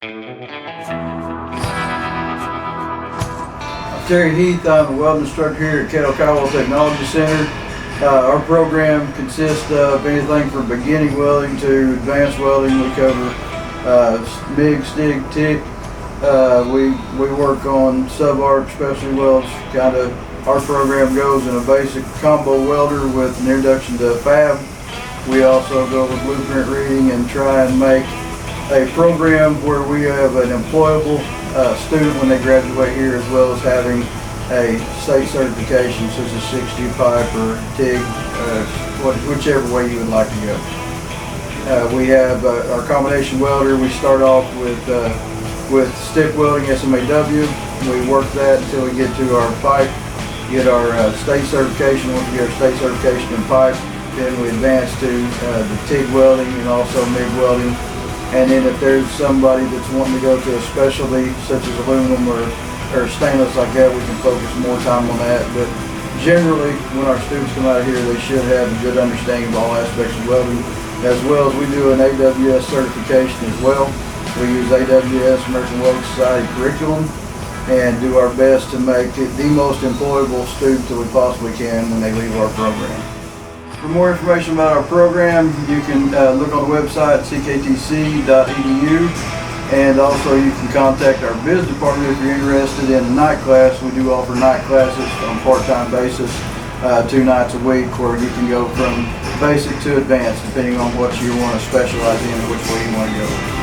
Terry Heath, I'm a welding instructor here at Caddo Kiowa Technology Center. Our program consists of anything from beginning welding to advanced welding. We cover MIG, stick, TIG. We work on sub-arc specialty welds. Kind of our program goes in a basic combo welder with an introduction to fab. We also go with blueprint reading and try and make a program where we have an employable student when they graduate here, as well as having a state certification such as 6G pipe or TIG, whichever way you would like to go. We have our combination welder. We start off with stick welding SMAW. We work that until we get to our pipe, get our state certification. Once we get our state certification in pipe, then we advance to the TIG welding and also MIG welding. And then if there's somebody that's wanting to go to a specialty such as aluminum or stainless like that, we can focus more time on that. But generally, when our students come out of here, they should have a good understanding of all aspects of welding, as well as we do an AWS certification as well. We use AWS, American Welding Society curriculum, and do our best to make it the most employable student that we possibly can when they leave our program. For more information about our program, you can look on the website cktc.edu, and also you can contact our biz department if you're interested in a night class. We do offer night classes on a part-time basis, 2 nights a week, where you can go from basic to advanced depending on what you want to specialize in and which way you want to go.